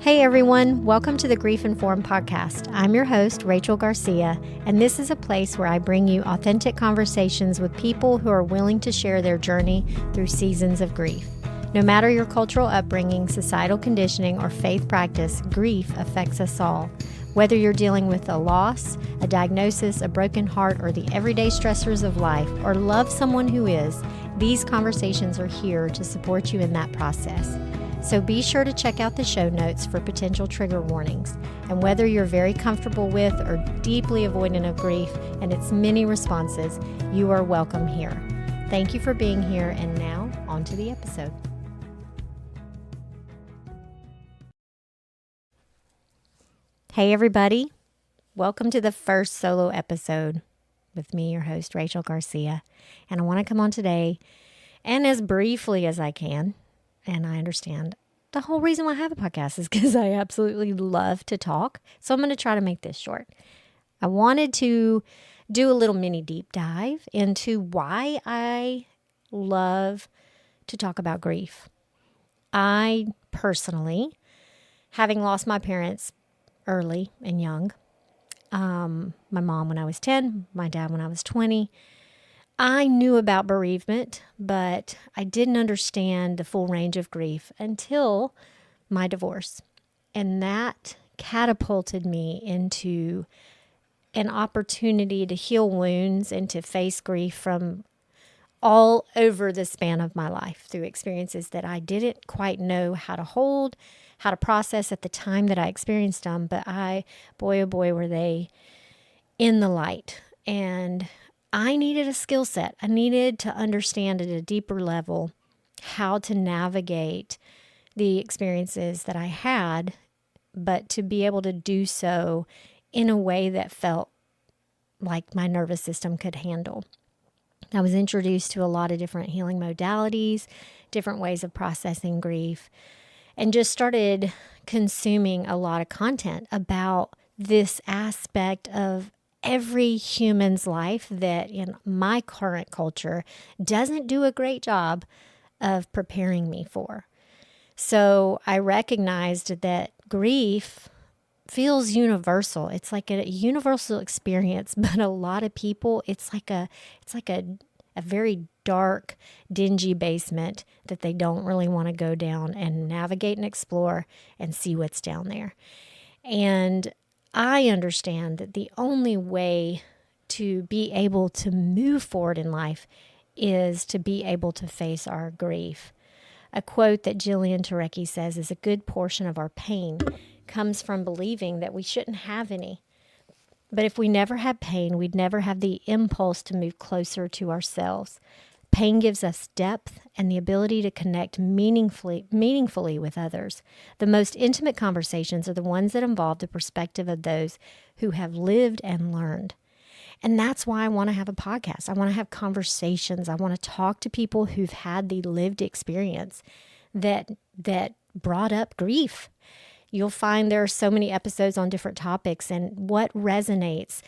Hey everyone, welcome to the Grief Informed podcast. I'm your host, Rachel Garcia, and this is a place where I bring you authentic conversations with people who are willing to share their journey through seasons of grief. No matter your cultural upbringing, societal conditioning, or faith practice, grief affects us all. Whether you're dealing with a loss, a diagnosis, a broken heart, or the everyday stressors of life, or love someone who is, these conversations are here to support you in that process. So be sure to check out the show notes for potential trigger warnings. And whether you're very comfortable with or deeply avoidant of grief and its many responses, you are welcome here. Thank you for being here, and now on to the episode. Hey everybody, welcome to the first solo episode with me, your host, Rachel Garcia. And I want to come on today, and as briefly as I can, and I understand the whole reason why I have a podcast is because I absolutely love to talk. So I'm going to try to make this short. I wanted to do a little mini deep dive into why I love to talk about grief. I personally, having lost my parents early and young, my mom when I was 10, my dad when I was 20, I knew about bereavement, but I didn't understand the full range of grief until my divorce. And that catapulted me into an opportunity to heal wounds and to face grief from all over the span of my life through experiences that I didn't quite know how to hold, how to process at the time that I experienced them. But boy, oh boy, were they in the light. And I needed a skill set. I needed to understand at a deeper level how to navigate the experiences that I had, but to be able to do so in a way that felt like my nervous system could handle. I was introduced to a lot of different healing modalities, different ways of processing grief, and just started consuming a lot of content about this aspect of every human's life that in my current culture doesn't do a great job of preparing me for. So I recognized that grief feels universal. It's like a universal experience, but a lot of people, it's like a very dark, dingy basement that they don't really want to go down and navigate and explore and see what's down there. And I understand that the only way to be able to move forward in life is to be able to face our grief. A quote that Jillian Turecki says is a good portion of our pain comes from believing that we shouldn't have any. But if we never had pain, we'd never have the impulse to move closer to ourselves. Pain gives us depth and the ability to connect meaningfully with others. The most intimate conversations are the ones that involve the perspective of those who have lived and learned. And that's why I want to have a podcast. I want to have conversations. I want to talk to people who've had the lived experience that brought up grief. You'll find there are so many episodes on different topics, and what resonates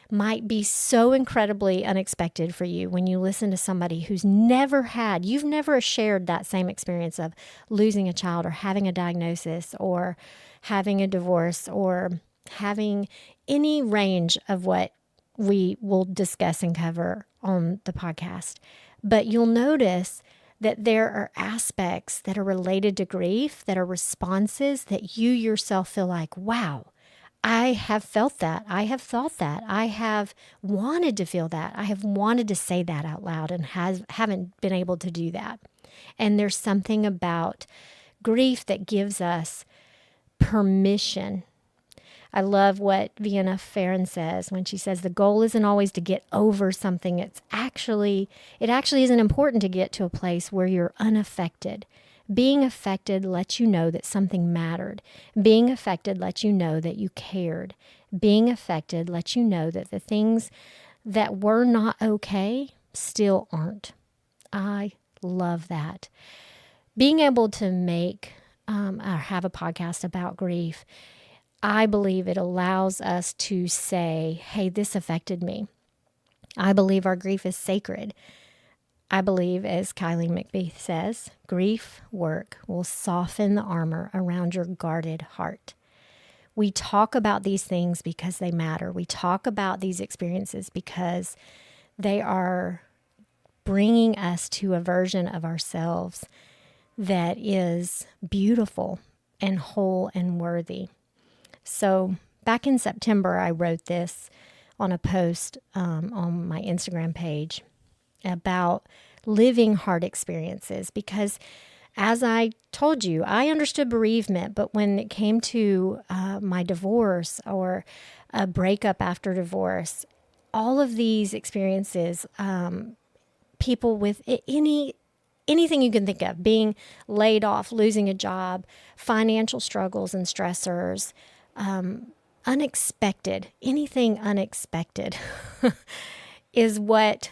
might be so incredibly unexpected for you when you listen to somebody you've never shared that same experience of losing a child or having a diagnosis or having a divorce or having any range of what we will discuss and cover on the podcast. But you'll notice that there are aspects that are related to grief, that are responses that you yourself feel like, wow, I have felt that. I have thought that. I have wanted to feel that. I have wanted to say that out loud and haven't been able to do that. And there's something about grief that gives us permission. I love what Vienna Farron says when she says the goal isn't always to get over something. It actually isn't important to get to a place where you're unaffected. Being affected lets you know that something mattered. Being affected lets you know that you cared. Being affected lets you know that the things that were not okay still aren't. I love that. Being able to make or have a podcast about grief, I believe it allows us to say, hey, this affected me. I believe our grief is sacred. I believe, as Kylie McBeath says, grief work will soften the armor around your guarded heart. We talk about these things because they matter. We talk about these experiences because they are bringing us to a version of ourselves that is beautiful and whole and worthy. So back in September, I wrote this on a post on my Instagram page about living hard experiences because, as I told you, I understood bereavement, but when it came to my divorce or a breakup after divorce, all of these experiences, people with anything you can think of, being laid off, losing a job, financial struggles and stressors, anything unexpected is what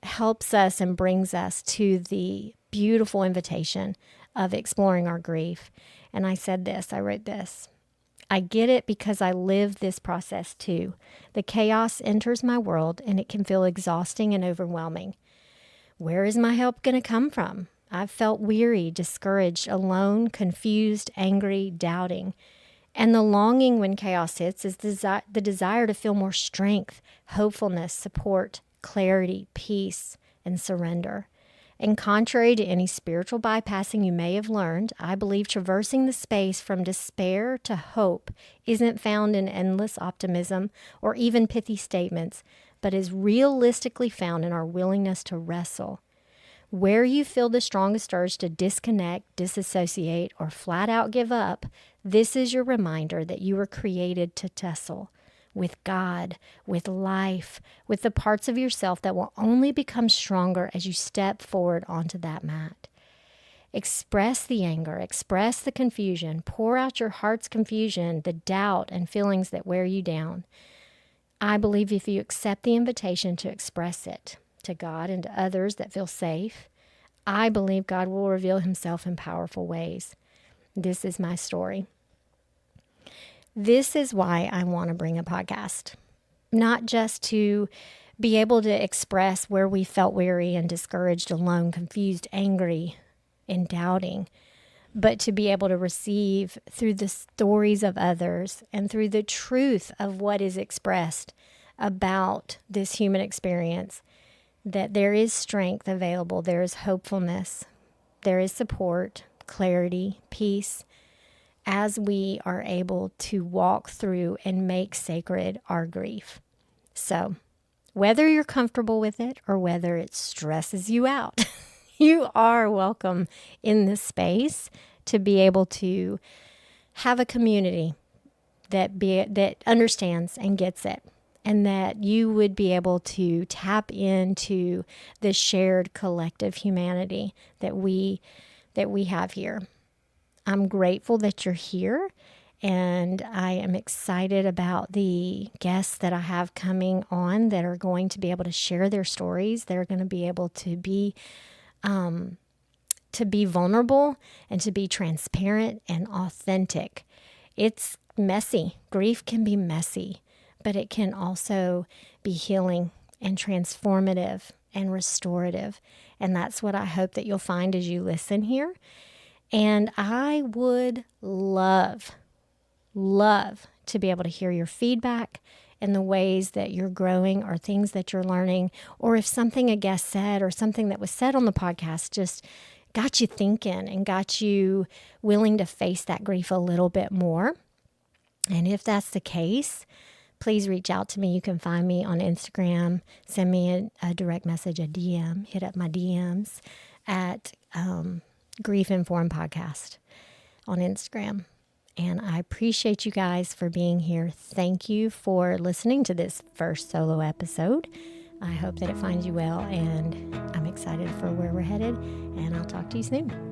helps us and brings us to the beautiful invitation of exploring our grief. And I wrote this. I get it because I live this process too. The chaos enters my world and it can feel exhausting and overwhelming. Where is my help going to come from? I've felt weary, discouraged, alone, confused, angry, doubting. And the longing when chaos hits is the desire to feel more strength, hopefulness, support, clarity, peace, and surrender. And contrary to any spiritual bypassing you may have learned, I believe traversing the space from despair to hope isn't found in endless optimism or even pithy statements, but is realistically found in our willingness to wrestle. Where you feel the strongest urge to disconnect, disassociate, or flat out give up, this is your reminder that you were created to tussle with God, with life, with the parts of yourself that will only become stronger as you step forward onto that mat. Express the anger, express the confusion, pour out your heart's confusion, the doubt and feelings that wear you down. I believe if you accept the invitation to express it to God and to others that feel safe, I believe God will reveal himself in powerful ways. This is my story. This is why I want to bring a podcast, not just to be able to express where we felt weary and discouraged, alone, confused, angry, and doubting, but to be able to receive through the stories of others and through the truth of what is expressed about this human experience, that there is strength available, there is hopefulness, there is support, clarity, peace, as we are able to walk through and make sacred our grief. So, whether you're comfortable with it or whether it stresses you out, you are welcome in this space to be able to have a community that understands and gets it, and that you would be able to tap into the shared collective humanity that we have here. I'm grateful that you're here, and I am excited about the guests that I have coming on that are going to be able to share their stories. They're going to be able to be vulnerable and to be transparent and authentic. It's messy. Grief can be messy, but it can also be healing and transformative and restorative. And that's what I hope that you'll find as you listen here. And I would love to be able to hear your feedback and the ways that you're growing or things that you're learning, or if something a guest said or something that was said on the podcast just got you thinking and got you willing to face that grief a little bit more. And if that's the case, please reach out to me. You can find me on Instagram, send me a direct message, a DM, hit up my DMs at Grief Informed Podcast on Instagram. And I appreciate you guys for being here. Thank you for listening to this first solo episode. I hope that it finds you well, and I'm excited for where we're headed, and I'll talk to you soon.